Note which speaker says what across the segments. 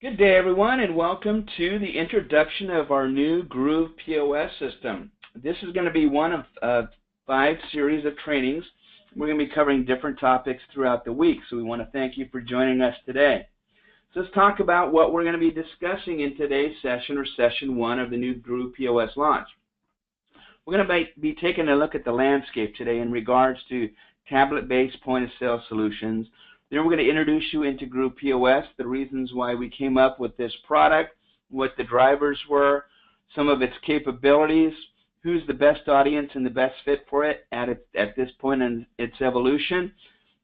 Speaker 1: Good day, everyone, and welcome to the introduction of our new Groovv POS system. This is going to be one of 5 series of trainings. We're going to be covering different topics throughout the week, so we want to thank you for joining us today. So let's talk about what we're going to be discussing in today's session, or session 1 of the new Groovv POS launch. We're going to be taking a look at the landscape today in regards to tablet-based point-of-sale solutions. Then we're going to introduce you into Groovv POS, the reasons why we came up with this product, what the drivers were, some of its capabilities, who's the best audience and the best fit for it at this point in its evolution.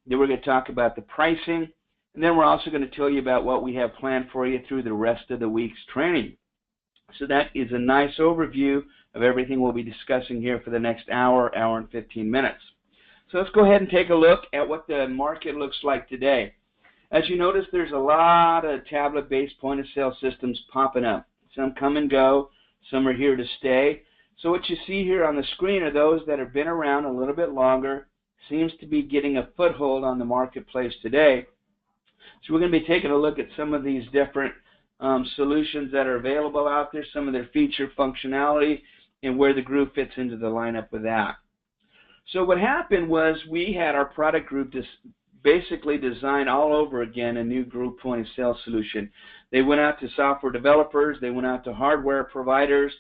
Speaker 1: Then we're going to talk about the pricing, and then we're also going to tell you about what we have planned for you through the rest of the week's training. So that is a nice overview of everything we'll be discussing here for the next hour and 15 minutes. So let's go ahead and take a look at what the market looks like today. As you notice, there's a lot of tablet-based point-of-sale systems popping up. Some come and go, some are here to stay. So what you see here on the screen are those that have been around a little bit longer, seems to be getting a foothold on the marketplace today. So we're going to be taking a look at some of these different solutions that are available out there, some of their feature functionality, and where the Groovv fits into the lineup with that. So what happened was we had our product group basically design all over again a new Groovv point-of-sale solution. They went out to software developers, they went out to hardware providers,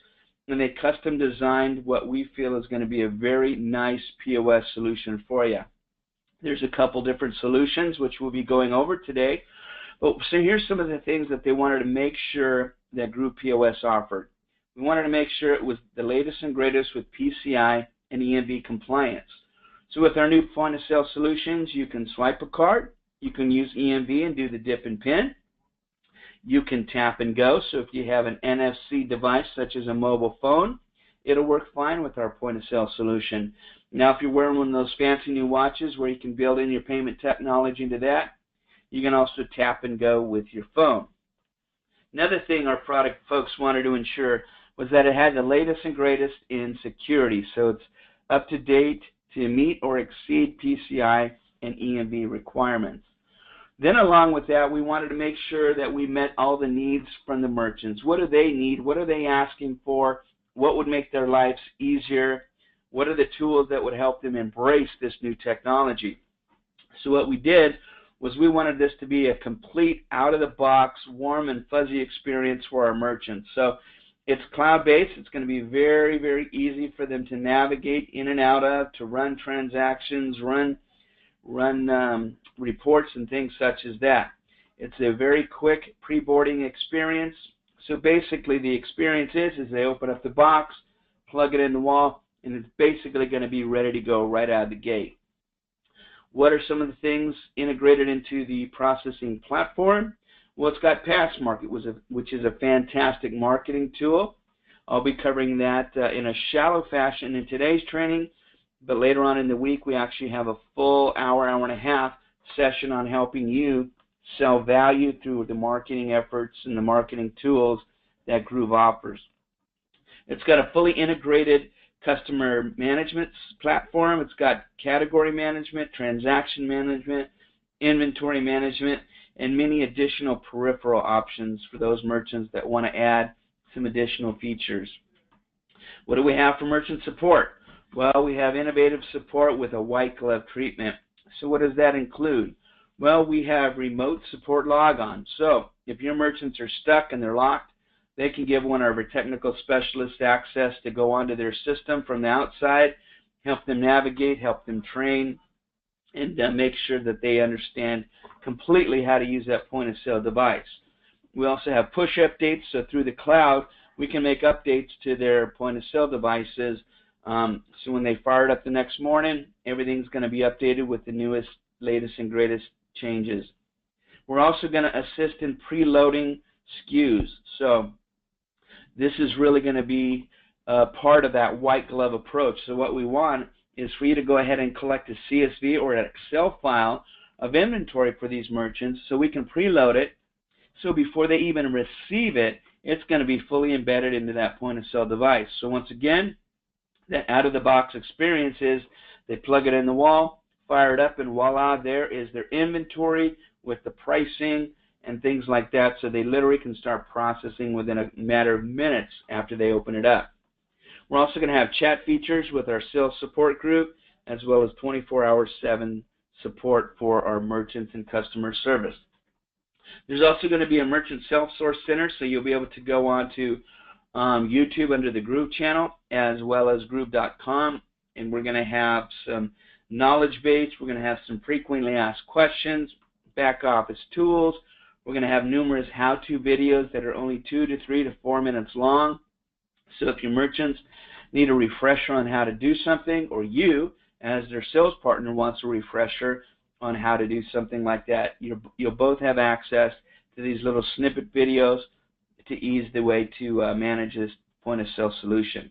Speaker 1: and they custom designed what we feel is going to be a very nice POS solution for you. There's a couple different solutions which we'll be going over today. So here's some of the things that they wanted to make sure that Groovv POS offered. We wanted to make sure it was the latest and greatest with PCI and EMV compliance. So with our new point-of-sale solutions, you can swipe a card, you can use EMV and do the dip and pin, you can tap and go. So if you have an NFC device such as a mobile phone, it'll work fine with our point-of-sale solution. Now if you're wearing one of those fancy new watches where you can build in your payment technology into that, you can also tap and go with your phone. Another thing our product folks wanted to ensure was that it had the latest and greatest in security. So it's up to date to meet or exceed PCI and EMV requirements. Then along with that, we wanted to make sure that we met all the needs from the merchants. What do they need? What are they asking for? What would make their lives easier? What are the tools that would help them embrace this new technology? So what we did was we wanted this to be a complete, out-of-the-box, warm and fuzzy experience for our merchants. So it's cloud-based. It's going to be very, very easy for them to navigate in and out of, to run transactions, run reports and things such as that. It's a very quick pre-boarding experience. So basically the experience is they open up the box, plug it in the wall, and it's basically going to be ready to go right out of the gate. What are some of the things integrated into the processing platform? Well, it's got Passmark, which is a fantastic marketing tool. I'll be covering that in a shallow fashion in today's training, but later on in the week we actually have a full hour and a half session on helping you sell value through the marketing efforts and the marketing tools that Groovv offers. It's got a fully integrated customer management platform. It's got category management, transaction management, inventory management, and many additional peripheral options for those merchants that want to add some additional features. What do we have for merchant support? Well, we have innovative support with a white glove treatment. So what does that include? Well, we have remote support logon. So if your merchants are stuck and they're locked, they can give one of our technical specialists access to go onto their system from the outside, help them navigate, help them train, and make sure that they understand completely how to use that point-of-sale device. We also have push updates, so through the cloud we can make updates to their point-of-sale devices. So when they fire it up the next morning, everything's going to be updated with the newest, latest, and greatest changes. We're also going to assist in preloading SKUs. So this is really going to be part of that white glove approach. So what we want is for you to go ahead and collect a CSV or an Excel file of inventory for these merchants so we can preload it, so before they even receive it, it's going to be fully embedded into that point-of-sale device. So once again, that out-of-the-box experience is they plug it in the wall, fire it up, and voila, there is their inventory with the pricing and things like that, so they literally can start processing within a matter of minutes after they open it up. We're also going to have chat features with our sales support group, as well as 24/7 support for our merchants and customer service. There's also going to be a merchant self-source center, so you'll be able to go on to YouTube under the Groovv channel, as well as Groovv.com, and we're going to have some knowledge base. We're going to have some frequently asked questions, back office tools. We're going to have numerous how-to videos that are only 2 to 3 to 4 minutes long. So if your merchants need a refresher on how to do something, or you, as their sales partner, wants a refresher on how to do something like that, you'll both have access to these little snippet videos to ease the way to manage this point-of-sale solution.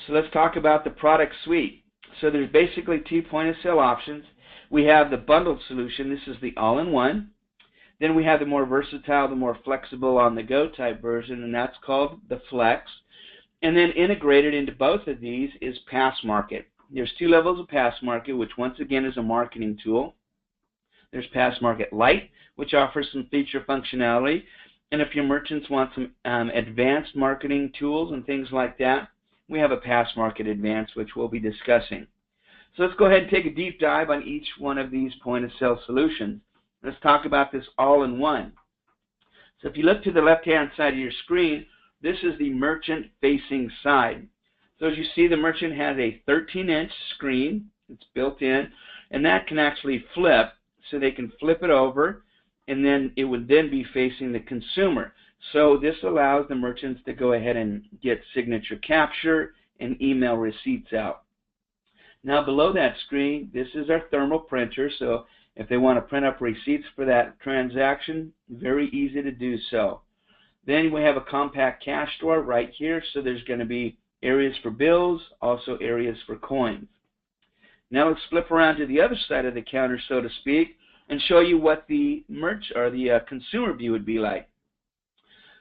Speaker 1: So let's talk about the product suite. So there's basically 2 point-of-sale options. We have the bundled solution. This is the all-in-one. Then we have the more versatile, the more flexible on-the-go type version, and that's called the Flex. And then integrated into both of these is Pass Market. There's 2 levels of Pass Market, which once again is a marketing tool. There's Pass Market Lite, which offers some feature functionality. And if your merchants want some advanced marketing tools and things like that, we have a Pass Market Advanced, which we'll be discussing. So let's go ahead and take a deep dive on each one of these point-of-sale solutions. Let's talk about this all-in-one. So if you look to the left-hand side of your screen, this is the merchant-facing side. So as you see, the merchant has a 13-inch screen. It's built in, and that can actually flip, so they can flip it over, and then it would then be facing the consumer. So this allows the merchants to go ahead and get signature capture and email receipts out. Now below that screen, this is our thermal printer, so if they want to print up receipts for that transaction, very easy to do so. Then we have a compact cash drawer right here, so there's going to be areas for bills, also areas for coins. Now let's flip around to the other side of the counter, so to speak, and show you what the consumer view would be like.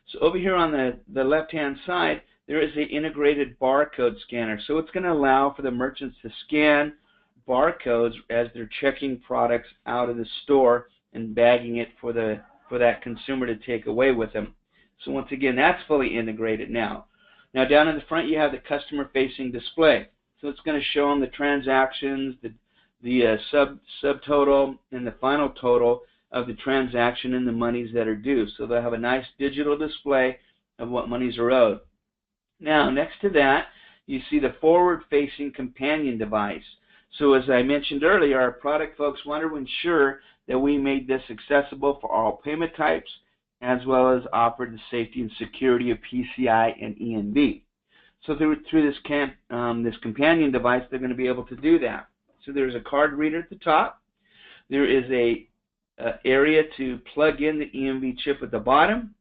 Speaker 1: So over here on the left-hand side, there is an integrated barcode scanner. So it's going to allow for the merchants to scan barcodes as they're checking products out of the store and bagging it for that consumer to take away with them. So once again, that's fully integrated now. Now down in the front, you have the customer-facing display. So it's going to show them the transactions, the subtotal, and the final total of the transaction and the monies that are due. So they'll have a nice digital display of what monies are owed. Now next to that, you see the forward-facing companion device. So as I mentioned earlier, our product folks wanted to ensure that we made this accessible for all payment types, as well as offered the safety and security of PCI and EMV. So through this companion device, they're going to be able to do that. So there's a card reader at the top. There is a area to plug in the EMV chip at the bottom.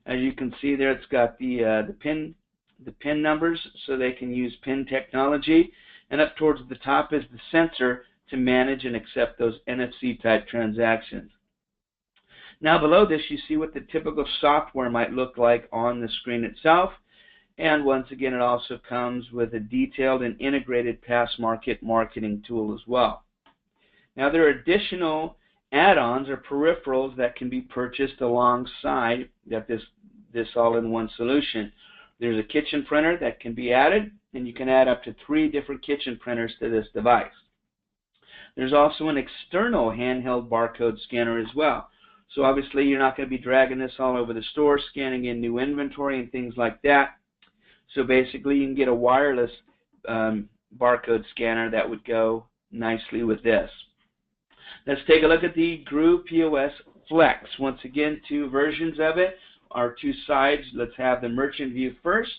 Speaker 1: As you can see there, it's got the pin numbers, so they can use pin technology. And up towards the top is the sensor to manage and accept those NFC type transactions. Now below this, you see what the typical software might look like on the screen itself. And once again, it also comes with a detailed and integrated Pass Market marketing tool as well. Now there are additional add-ons or peripherals that can be purchased alongside this all-in-one solution. There's a kitchen printer that can be added, and you can add up to 3 different kitchen printers to this device. There's also an external handheld barcode scanner as well. So obviously you're not going to be dragging this all over the store, scanning in new inventory and things like that. So basically you can get a wireless barcode scanner that would go nicely with this. Let's take a look at the Groovv POS Flex. Once again, 2 versions of it, our 2 sides. Let's have the merchant view first.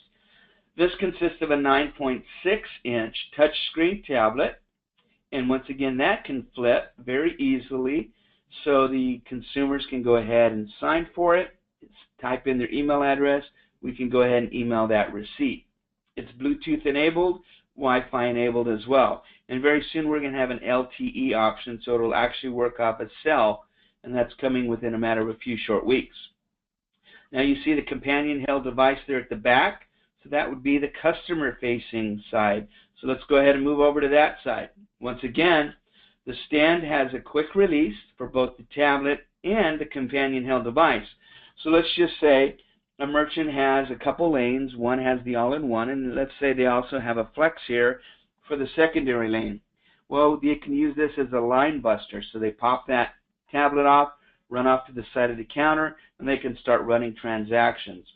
Speaker 1: This consists of a 9.6-inch touchscreen tablet, and once again that can flip very easily, so the consumers can go ahead and sign for it, type in their email address, we can go ahead and email that receipt. It's Bluetooth enabled, Wi-Fi enabled as well, and very soon we're going to have an LTE option, so it'll actually work off a cell, and that's coming within a matter of a few short weeks. Now you see the companion held device there at the back. So that would be the customer-facing side. So let's go ahead and move over to that side. Once again, the stand has a quick release for both the tablet and the companion held device. So let's just say a merchant has a couple lanes. One has the all-in-one, and let's say they also have a flex here for the secondary lane. Well, you can use this as a line buster. So they pop that tablet off, run off to the side of the counter, and they can start running transactions.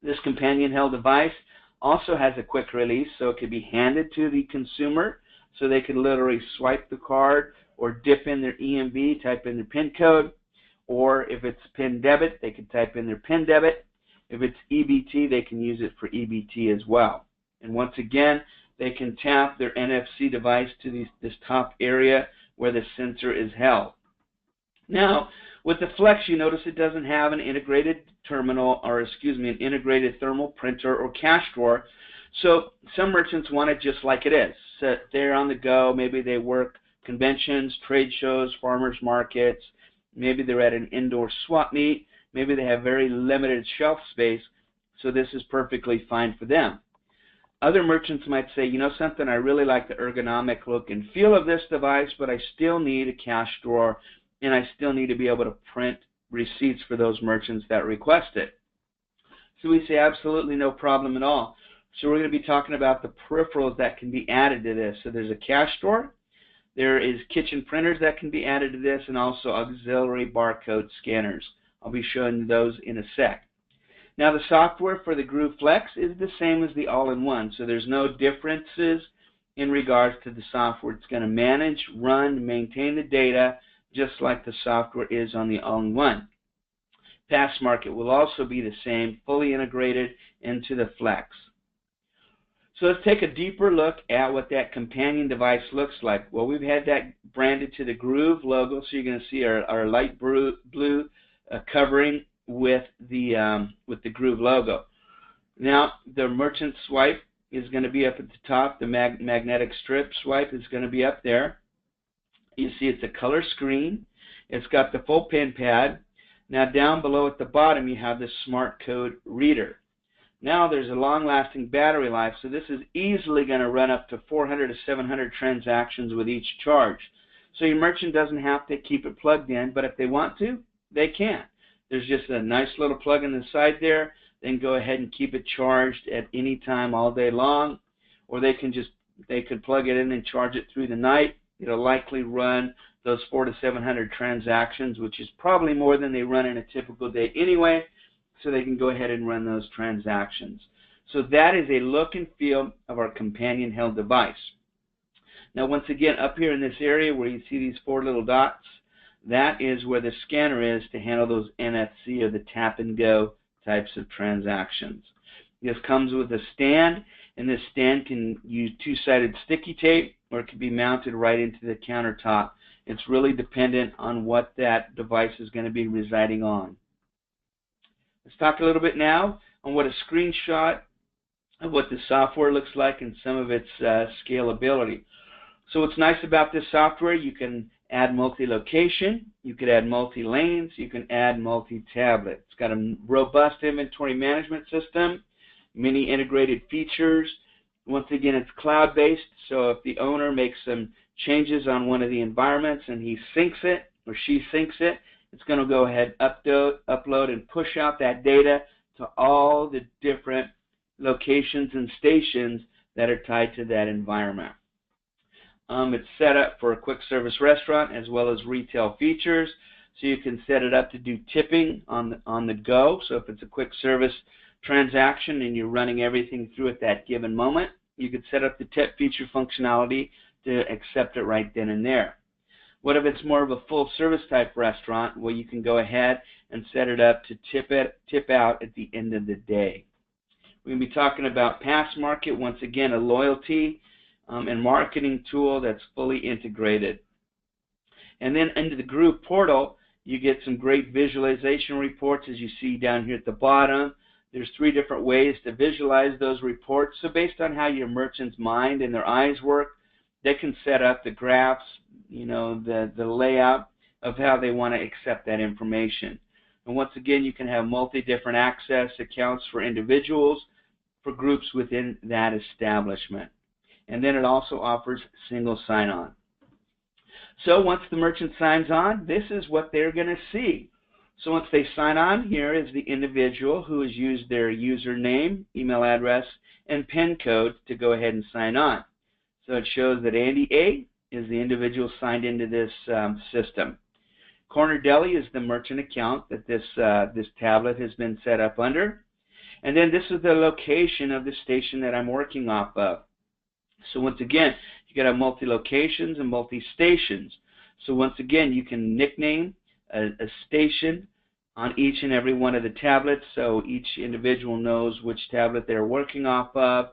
Speaker 1: This companion held device also has a quick release, so it can be handed to the consumer, so they can literally swipe the card or dip in their EMV, type in their PIN code, or if it's PIN debit, they can type in their PIN debit. If it's EBT, they can use it for EBT as well. And once again, they can tap their NFC device to this top area where the sensor is held. Now, with the Flex, you notice it doesn't have an integrated terminal, or an integrated thermal printer or cash drawer. So some merchants want it just like it is. So they're on the go. Maybe they work conventions, trade shows, farmers markets. Maybe they're at an indoor swap meet. Maybe they have very limited shelf space. So this is perfectly fine for them. Other merchants might say, you know something, I really like the ergonomic look and feel of this device, but I still need a cash drawer, and I still need to be able to print receipts for those merchants that request it. So we say absolutely no problem at all. So we're going to be talking about the peripherals that can be added to this. So there's a cash drawer, there is kitchen printers that can be added to this, and also auxiliary barcode scanners. I'll be showing you those in a sec. Now the software for the Groovv Flex is the same as the all-in-one, so there's no differences in regards to the software. It's going to manage, run, maintain the data just like the software is on the all-in-one. Passmarket will also be the same, fully integrated into the Flex. So let's take a deeper look at what that companion device looks like. Well, we've had that branded to the Groovv logo, so you're going to see our light blue covering with the Groovv logo. Now the merchant swipe is going to be up at the top. The magnetic strip swipe is going to be up there. You see it's a color screen. It's got the full pin pad. Now down below at the bottom you have the smart code reader. Now there's a long-lasting battery life, so this is easily going to run up to 400 to 700 transactions with each charge. So your merchant doesn't have to keep it plugged in, but if they want to, they can. There's just a nice little plug in the side there. Then go ahead and keep it charged at any time all day long, or they could plug it in and charge it through the night. It'll likely run those 400 to 700 transactions, which is probably more than they run in a typical day anyway, so they can go ahead and run those transactions. So that is a look and feel of our companion held device. Now once again, up here in this area where you see these 4 little dots, that is where the scanner is to handle those NFC or the tap and go types of transactions. This comes with a stand, and this stand can use 2-sided sticky tape, or it can be mounted right into the countertop. It's really dependent on what that device is going to be residing on. Let's talk a little bit now on what a screenshot of what the software looks like and some of its scalability. So what's nice about this software, you can add multi-location, you could add multi-lanes, you can add multi-tablet. It's got a robust inventory management system, many integrated features. Once again, it's cloud-based, so if the owner makes some changes on one of the environments and he syncs it or she syncs it, it's going to go ahead, upload and push out that data to all the different locations and stations that are tied to that environment. It's set up for a quick service restaurant as well as retail features, so you can set it up to do tipping on the go. So if it's a quick service transaction and you're running everything through at that given moment, you could set up the tip feature functionality to accept it right then and there. What if it's more of a full service type restaurant? Well, you can go ahead and set it up to tip out at the end of the day. We're going to be talking about Passmarket, once again a loyalty and marketing tool that's fully integrated. And then into the Groovv portal, you get some great visualization reports, as you see down here at the bottom. There's 3 different ways to visualize those reports. So based on how your merchant's mind and their eyes work, they can set up the graphs, you know, the layout of how they want to accept that information. And once again, you can have different access accounts for individuals, for groups within that establishment. And then it also offers single sign-on. So once the merchant signs on, this is what they're going to see. So once they sign on, here is the individual who has used their username, email address, and PIN code to go ahead and sign on. So it shows that Andy A is the individual signed into this system. Corner Deli is the merchant account that this tablet has been set up under. And then this is the location of the station that I'm working off of. So once again, you got to have multi-locations and multi-stations. So once again, you can nickname a station on each and every one of the tablets, so each individual knows which tablet they're working off of.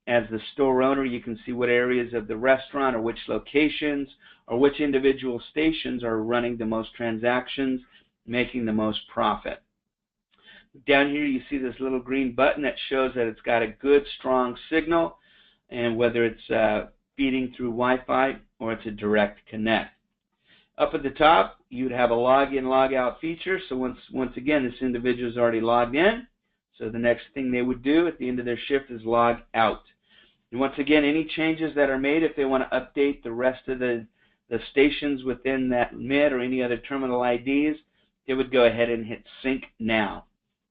Speaker 1: As the store owner, you can see what areas of the restaurant or which locations or which individual stations are running the most transactions, making the most profit. Down here you see this little green button that shows that it's got a good, strong signal, and whether it's feeding through Wi-Fi or it's a direct connect. Up at the top, you'd have a login, logout feature. So once again, this individual is already logged in. So the next thing they would do at the end of their shift is log out. And once again, any changes that are made, if they want to update the rest of the stations within that MID or any other terminal IDs, they would go ahead and hit sync now.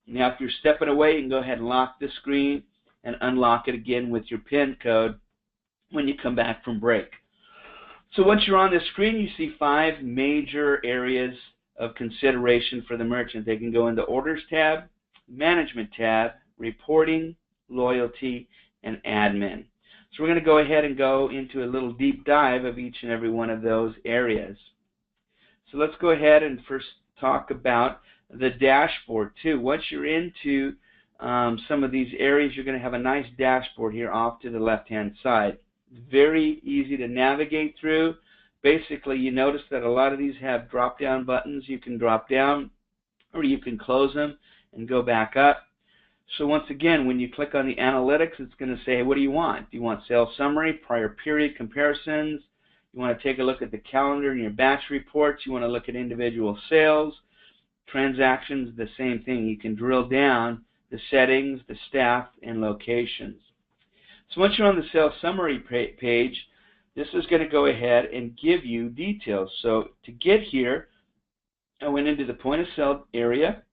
Speaker 1: Now, if you're stepping away, you can go ahead and lock the screen and unlock it again with your PIN code when you come back from break. So once you're on the screen, you see 5 major areas of consideration for the merchant. They can go into Orders tab, Management tab, Reporting, Loyalty, and Admin. So we're going to go ahead and go into a little deep dive of each and every one of those areas. So let's go ahead and first talk about the dashboard too. Once you're into some of these areas, you're going to have a nice dashboard here off to the left-hand side. Very easy to navigate through. Basically, you notice that a lot of these have drop-down buttons. You can drop down or you can close them and go back up. So once again, when you click on the analytics, it's going to say, what do you want? Do you want sales summary, prior period comparisons? You want to take a look at the calendar and your batch reports? You want to look at individual sales? Transactions, the same thing. You can drill down the settings, the staff, and locations. So once you're on the sales summary page, this is going to go ahead and give you details. So to get here, I went into the point of sale area,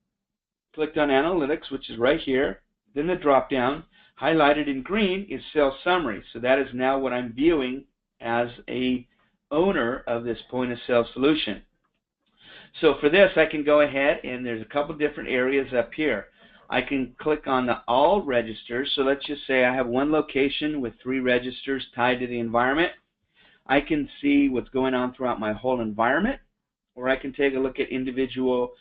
Speaker 1: clicked on analytics, which is right here, then the drop down. Highlighted in green is sales summary. So that is now what I'm viewing as a owner of this point of sale solution. So for this, I can go ahead and there's a couple different areas up here. I can click on the all registers. So let's just say I have one location with 3 registers tied to the environment. I can see what's going on throughout my whole environment, or I can take a look at individual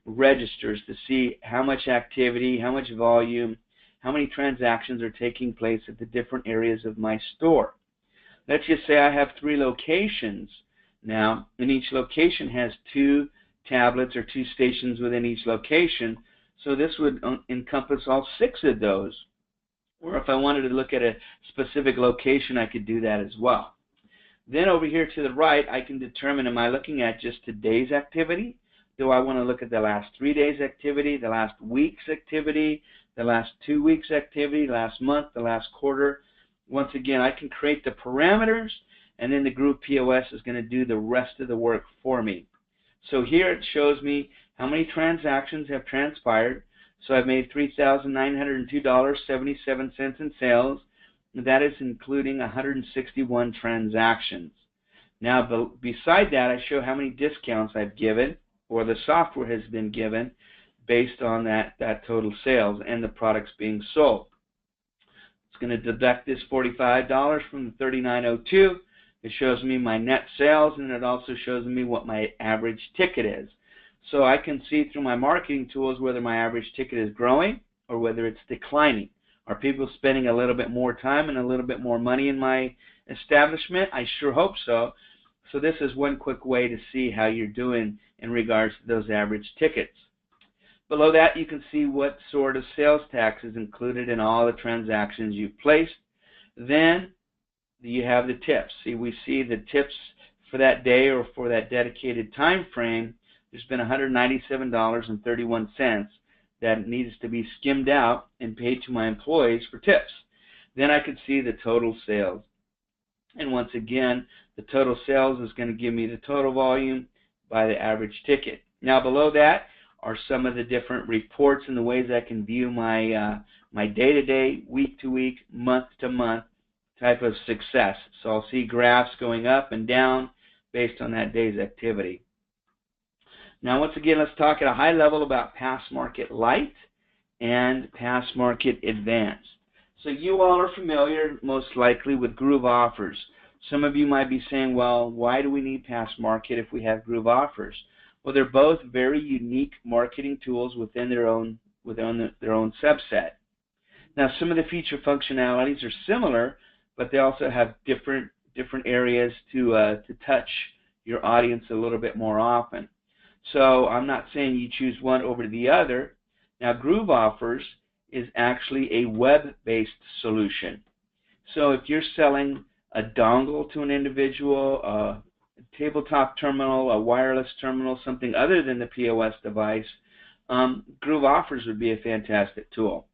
Speaker 1: registers to see how much activity, how much volume, how many transactions are taking place at the different areas of my store. Let's just say I have 3 locations now, and each location has 2 tablets or 2 stations within each location. So this would encompass all 6 of those. Or if I wanted to look at a specific location, I could do that as well. Then over here to the right, I can determine, am I looking at just today's activity? Do I want to look at the last 3 days activity, the last week's activity, the last 2 weeks activity, last month, the last quarter? Once again, I can create the parameters, and then the Groovv POS is going to do the rest of the work for me. So here it shows me how many transactions have transpired. So I've made $3,902.77 in sales. And that is including 161 transactions. Now, beside that, I show how many discounts I've given, or the software has been given, based on that total sales and the products being sold. It's going to deduct this $45 from the $39.02. It shows me my net sales, and it also shows me what my average ticket is. So I can see through my marketing tools whether my average ticket is growing or whether it's declining. Are people spending a little bit more time and a little bit more money in my establishment? I sure hope so. So this is one quick way to see how you're doing in regards to those average tickets. Below that, you can see what sort of sales tax is included in all the transactions you've placed. Then you have the tips. See, we see the tips for that day or for that dedicated time frame. There's been $197.31 that needs to be skimmed out and paid to my employees for tips. Then I could see the total sales. And once again, the total sales is going to give me the total volume by the average ticket. Now below that are some of the different reports and the ways I can view my my day-to-day, week-to-week, month-to-month type of success. So I'll see graphs going up and down based on that day's activity. Now once again, let's talk at a high level about Pass Market Lite and Pass Market Advanced. So you all are familiar most likely with Groovv offers. Some of you might be saying, well, why do we need Pass Market if we have Groovv offers? Well, they're both very unique marketing tools within their own subset. Now, some of the feature functionalities are similar, but they also have different areas to touch your audience a little bit more often. So I'm not saying you choose one over the other. Now, Groovv offers is actually a web-based solution. So if you're selling a dongle to an individual, a tabletop terminal, a wireless terminal, something other than the POS device, Groovv offers would be a fantastic tool.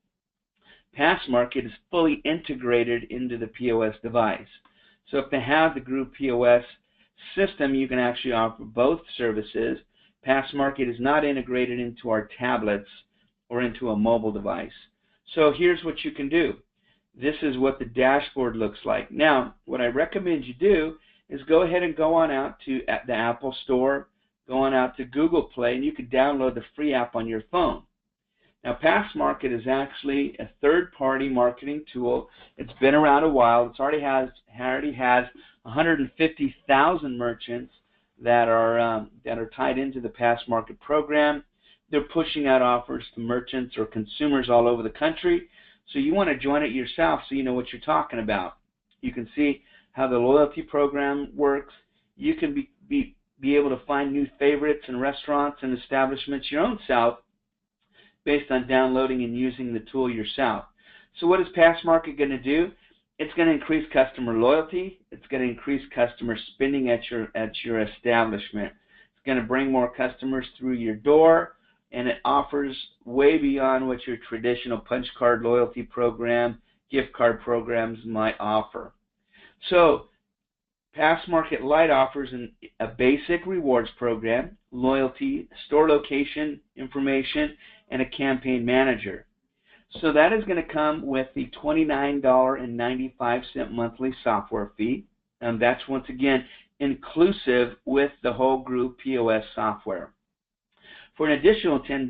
Speaker 1: Pass Market is fully integrated into the POS device. So if they have the Groovv POS system, you can actually offer both services. Pass Market is not integrated into our tablets or into a mobile device. So here's what you can do. This is what the dashboard looks like. Now, what I recommend you do is go ahead and go on out to the Apple Store, go on out to Google Play, and you can download the free app on your phone. Now, Pass Market is actually a third-party marketing tool. It's been around a while. It already has 150,000 merchants that are tied into the Pass Market program. They're pushing out offers to merchants or consumers all over the country. So you want to join it yourself so you know what you're talking about. You can see how the loyalty program works. You can be able to find new favorites and restaurants and establishments your own self based on downloading and using the tool yourself. So what is Pass Market going to do? It's going to increase customer loyalty. It's going to increase customer spending at your establishment. It's going to bring more customers through your door, and it offers way beyond what your traditional punch card loyalty program, gift card programs might offer. So Pass Market Lite offers a basic rewards program, loyalty, store location information, and a campaign manager. So that is going to come with the $29.95 monthly software fee, and that's once again inclusive with the whole Groovv POS software. For an additional $10,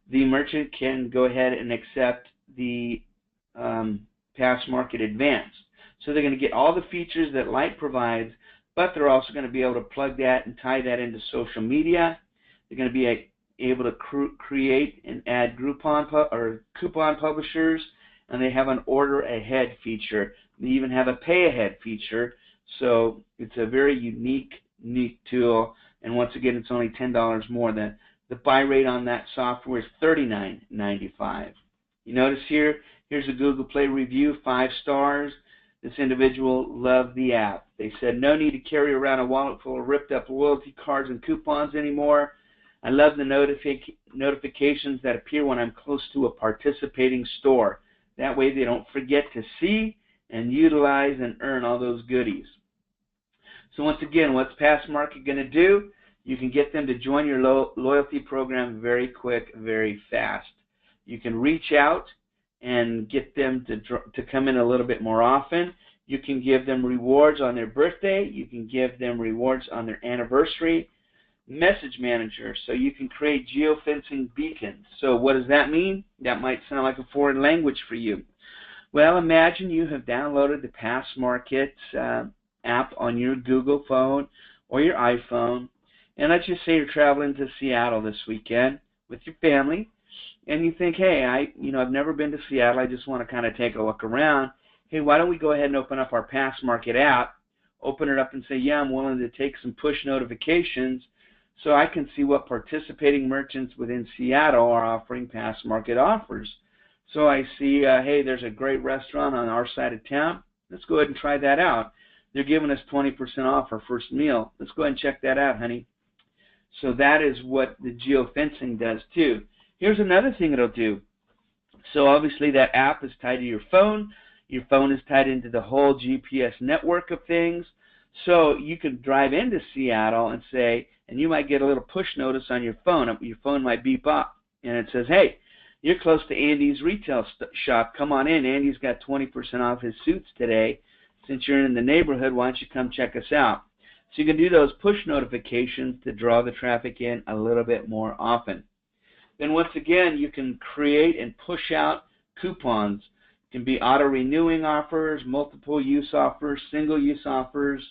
Speaker 1: the merchant can go ahead and accept the Pass Market Advanced. So they're going to get all the features that Lite provides, but they're also going to be able to plug that and tie that into social media. They're going to be able to create and add coupon publishers, and they have an order ahead feature. They even have a pay ahead feature. So it's a very unique tool, and once again, it's only $10 more. The buy rate on that software is $39.95. You notice here's a Google Play review, 5 stars. This individual loved the app. They said, no need to carry around a wallet full of ripped up loyalty cards and coupons anymore. I love the notifications that appear when I'm close to a participating store. That way they don't forget to see and utilize and earn all those goodies. So once again, what's Pass Market going to do? You can get them to join your loyalty program very quick, very fast. You can reach out and get them to come in a little bit more often. You can give them rewards on their birthday. You can give them rewards on their anniversary. Message Manager, so you can create geofencing beacons. So what does that mean? That might sound like a foreign language for you. Well, imagine you have downloaded the Pass Market app on your Google phone or your iPhone, and let's just say you're traveling to Seattle this weekend with your family, and you think, hey, I've never been to Seattle. I just want to kind of take a look around. Hey, why don't we go ahead and open up our Pass Market app, open it up and say, yeah, I'm willing to take some push notifications so I can see what participating merchants within Seattle are offering Pass Market offers. So I see, hey, there's a great restaurant on our side of town. Let's go ahead and try that out. They're giving us 20% off our first meal. Let's go ahead and check that out, honey. So that is what the geofencing does too. Here's another thing it'll do. So obviously that app is tied to your phone. Your phone is tied into the whole GPS network of things. So you can drive into Seattle and say, and you might get a little push notice on your phone. Your phone might beep up, and it says, hey, you're close to Andy's retail shop. Come on in. Andy's got 20% off his suits today. Since you're in the neighborhood, why don't you come check us out? So you can do those push notifications to draw the traffic in a little bit more often. Then once again, you can create and push out coupons. It can be auto-renewing offers, multiple-use offers, single-use offers,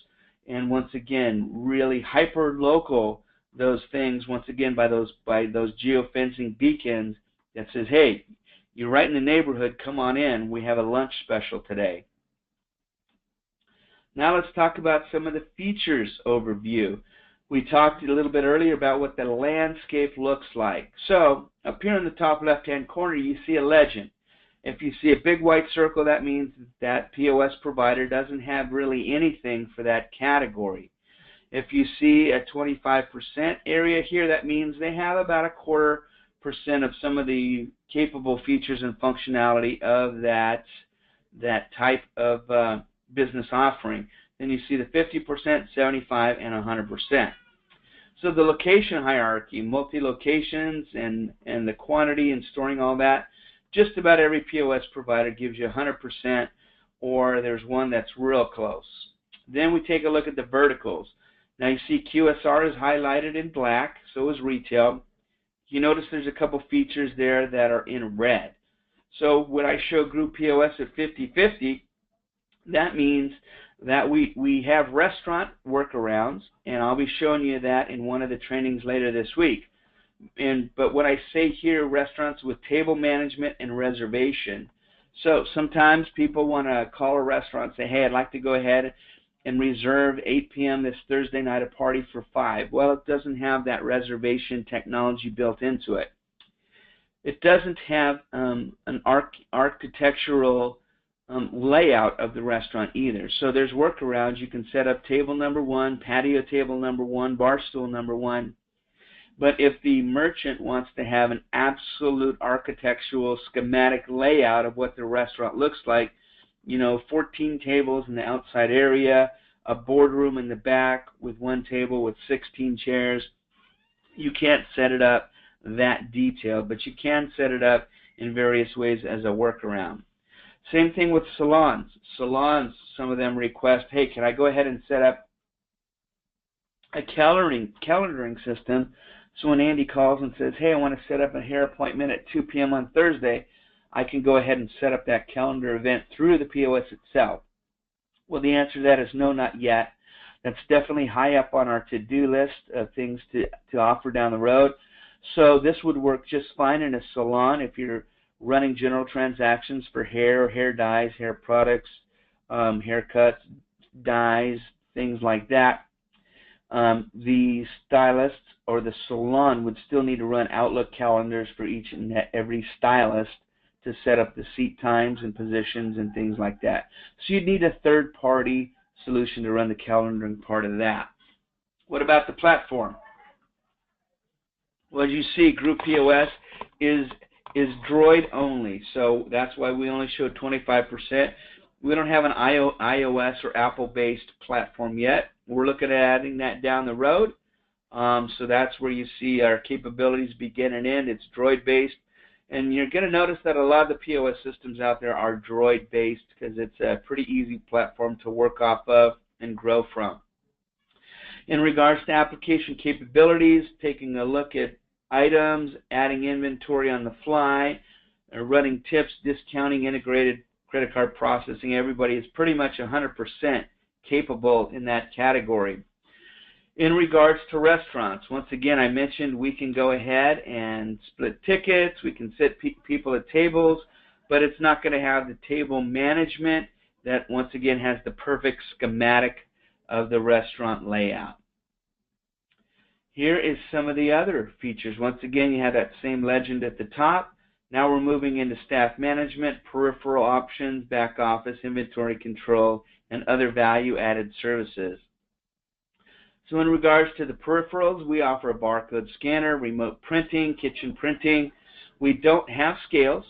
Speaker 1: and once again, really hyper-local those things, once again, by those geofencing beacons that says, hey, you're right in the neighborhood, come on in, we have a lunch special today. Now let's talk about some of the features overview. We talked a little bit earlier about what the landscape looks like. So up here in the top left-hand corner, you see a legend. If you see a big white circle, that means that POS provider doesn't have really anything for that category. If you see a 25% area here, that means they have about 0.25% of some of the capable features and functionality of that type of business offering. Then you see the 50%, 75%, and 100%. So the location hierarchy, multi-locations and the quantity and storing all that, just about every POS provider gives you 100%, or there's one that's real close. Then we take a look at the verticals. Now you see QSR is highlighted in black, so is retail. You notice there's a couple features there that are in red. So when I show group POS at 50-50, that means that we have restaurant workarounds, and I'll be showing you that in one of the trainings later this week. But what I say here, restaurants with table management and reservation. So sometimes people want to call a restaurant and say, hey, I'd like to go ahead and reserve 8 p.m. this Thursday night a party for 5. Well, it doesn't have that reservation technology built into it. It doesn't have an architectural layout of the restaurant either. So there's workarounds. You can set up table number 1, patio table number 1, bar stool number 1. But if the merchant wants to have an absolute architectural schematic layout of what the restaurant looks like, 14 tables in the outside area, a boardroom in the back with 1 table with 16 chairs, you can't set it up that detailed, but you can set it up in various ways as a workaround. Same thing with salons. Salons, some of them request, hey, can I go ahead and set up a calendaring system so when Andy calls and says, hey, I want to set up a hair appointment at 2 p.m. on Thursday, I can go ahead and set up that calendar event through the POS itself. Well, the answer to that is no, not yet. That's definitely high up on our to-do list of things to offer down the road. So this would work just fine in a salon if you're running general transactions for hair, hair dyes, hair products, haircuts, dyes, things like that. The stylist or the salon would still need to run Outlook calendars for each and every stylist to set up the seat times and positions and things like that. So you'd need a third-party solution to run the calendaring part of that. What about the platform? Well, as you see, Group POS is Droid only, so that's why we only showed 25%. We don't have an iOS or Apple-based platform yet. We're looking at adding that down the road. So that's where you see our capabilities begin and end. It's Droid-based. And you're going to notice that a lot of the POS systems out there are Droid-based because it's a pretty easy platform to work off of and grow from. In regards to application capabilities, taking a look at items, adding inventory on the fly, running tips, discounting, integrated credit card processing, everybody is pretty much 100% capable in that category. In regards to restaurants, once again, I mentioned we can go ahead and split tickets, we can sit people at tables, but it's not going to have the table management that, once again, has the perfect schematic of the restaurant layout. Here is some of the other features. Once again, you have that same legend at the top. Now we're moving into staff management, peripheral options, back office, inventory control, and other value-added services. So in regards to the peripherals, we offer a barcode scanner, remote printing, kitchen printing. We don't have scales,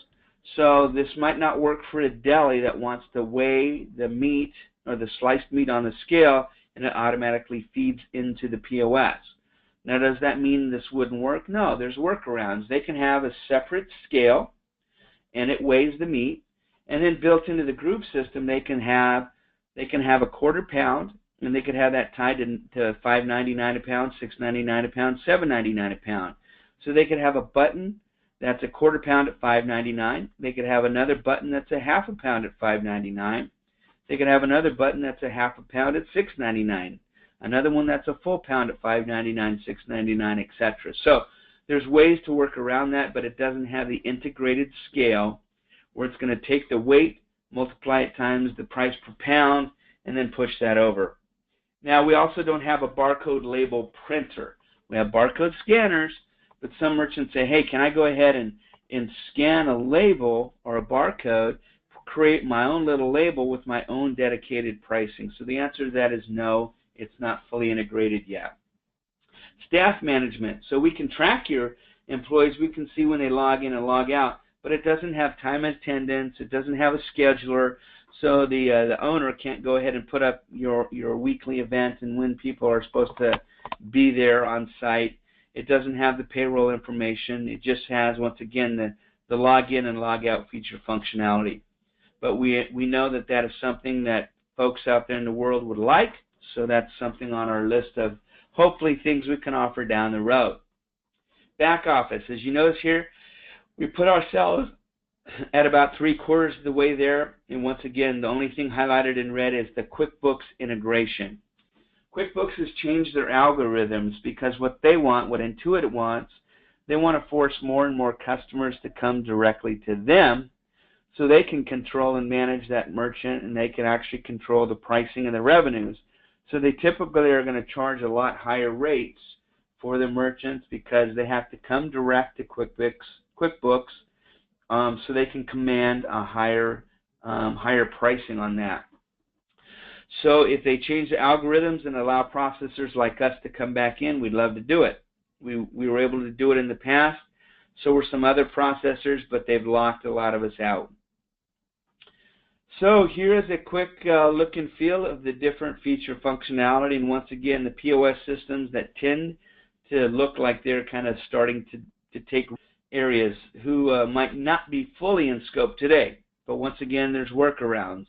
Speaker 1: so this might not work for a deli that wants to weigh the meat or the sliced meat on the scale, and it automatically feeds into the POS. Now, does that mean this wouldn't work? No, there's workarounds. They can have a separate scale, and it weighs the meat, and then built into the Groovv system, they can have a quarter pound, and they could have that tied to $5.99 a pound, $6.99 a pound, $7.99 a pound. So they could have a button that's a quarter pound at $5.99. They could have another button that's a half a pound at $5.99. They could have another button that's a half a pound at $6.99. Another one that's a full pound at $5.99, $6.99, etc. So there's ways to work around that, but it doesn't have the integrated scale where it's going to take the weight, multiply it times the price per pound, and then push that over. Now, we also don't have a barcode label printer. We have barcode scanners, but some merchants say, hey, can I go ahead and scan a label or a barcode, create my own little label with my own dedicated pricing? So the answer to that is no, it's not fully integrated yet. Staff management. So we can track your employees. We can see when they log in and log out, but it doesn't have time and attendance. It doesn't have a scheduler. So the owner can't go ahead and put up your weekly event and when people are supposed to be there on site. It doesn't have the payroll information. It just has, once again, the login and log out feature functionality. But we know that that is something that folks out there in the world would like, so that's something on our list of hopefully things we can offer down the road. Back office. As you notice here, we put ourselves at about 3/4 of the way there, and once again, the only thing highlighted in red is the QuickBooks integration. QuickBooks has changed their algorithms because what they want, what Intuit wants, they want to force more and more customers to come directly to them so they can control and manage that merchant, and they can actually control the pricing and the revenues. So they typically are going to charge a lot higher rates for the merchants because they have to come direct to QuickBooks, so they can command a higher pricing on that. So if they change the algorithms and allow processors like us to come back in, we'd love to do it. We were able to do it in the past. So were some other processors, but they've locked a lot of us out. So here is a quick look and feel of the different feature functionality. And once again, the POS systems that tend to look like they're kind of starting to take areas who might not be fully in scope today. But once again, there's workarounds.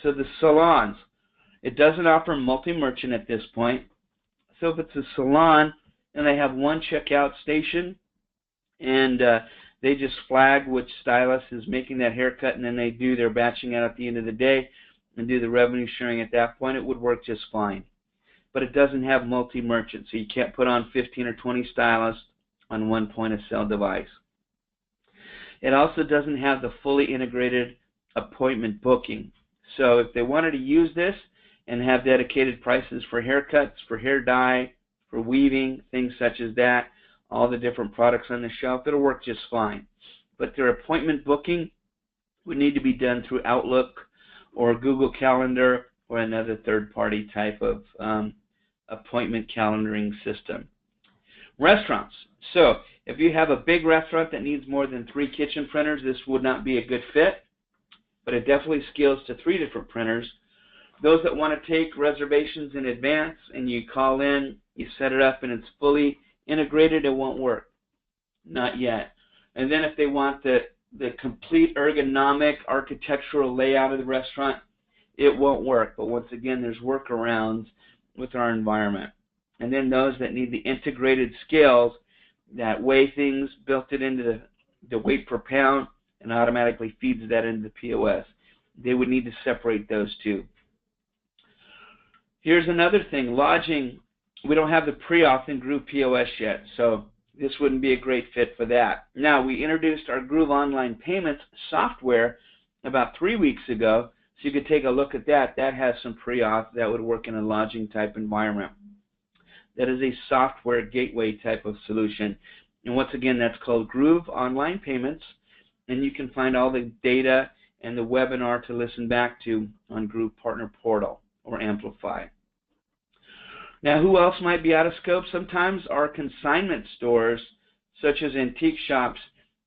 Speaker 1: So the salons, it doesn't offer multi-merchant at this point. So if it's a salon and they have one checkout station and they just flag which stylist is making that haircut, and then they do their batching out at the end of the day and do the revenue sharing at that point, it would work just fine. But it doesn't have multi-merchant, so you can't put on 15 or 20 stylists on one point-of-sale device. It also doesn't have the fully integrated appointment booking. So if they wanted to use this and have dedicated prices for haircuts, for hair dye, for weaving, things such as that, all the different products on the shelf, it'll work just fine. But their appointment booking would need to be done through Outlook or Google Calendar or another third-party type of appointment calendaring system. Restaurants. So if you have a big restaurant that needs more than 3 kitchen printers, this would not be a good fit, but it definitely scales to 3 different printers. Those that want to take reservations in advance and you call in, you set it up, and it's fully integrated, it won't work. Not yet. And then if they want the complete ergonomic architectural layout of the restaurant, it won't work. But once again, there's workarounds with our environment. And then those that need the integrated scales that weigh things, built it into the weight per pound, and automatically feeds that into the POS. They would need to separate those two. Here's another thing, lodging. We don't have the pre-auth in Groovv POS yet, so this wouldn't be a great fit for that. Now, we introduced our Groovv Online Payments software about 3 weeks ago, so you could take a look at that. That has some pre-auth that would work in a lodging type environment. That is a software gateway type of solution. And once again, that's called Groovv Online Payments, and you can find all the data and the webinar to listen back to on Groovv Partner Portal or Amplify. Now, who else might be out of scope? Sometimes our consignment stores, such as antique shops,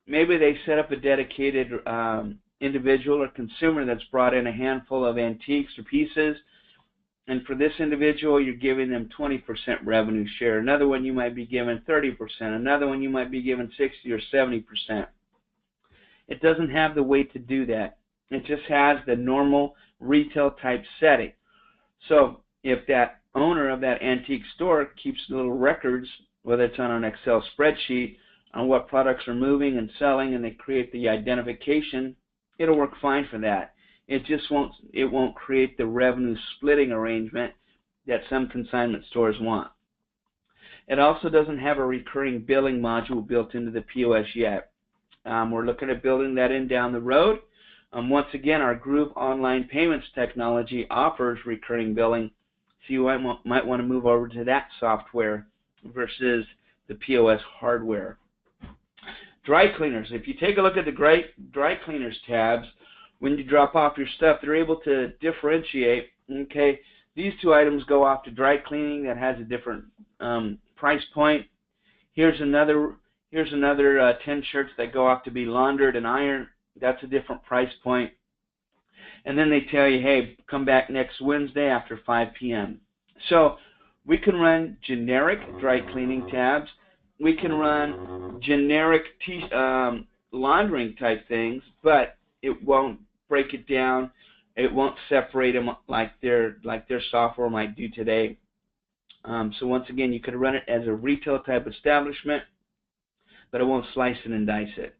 Speaker 1: maybe they set up a dedicated individual or consumer that's brought in a handful of antiques or pieces, and for this individual you're giving them 20% revenue share. Another one you might be given 30%. Another one you might be given 60 or 70%. It doesn't have the way to do that. It just has the normal retail type setting. So if that owner of that antique store keeps little records, whether it's on an Excel spreadsheet, on what products are moving and selling, and they create the identification, it'll work fine for that. It just won't create the revenue splitting arrangement that some consignment stores want. It also doesn't have a recurring billing module built into the POS yet. We're looking at building that in down the road. Once again, our Groovv online payments technology offers recurring billing, so you might want to move over to that software versus the POS hardware. Dry cleaners. If you take a look at the dry cleaners tabs, when you drop off your stuff, they're able to differentiate. Okay, these two items go off to dry cleaning that has a different price point. Here's another 10 shirts that go off to be laundered and ironed. That's a different price point. And then they tell you, hey, come back next Wednesday after 5 p.m. So we can run generic dry cleaning tabs. We can run generic laundering type things, but it won't break it down. It won't separate them like their software might do today. So once again, you could run it as a retail type establishment, but it won't slice it and dice it.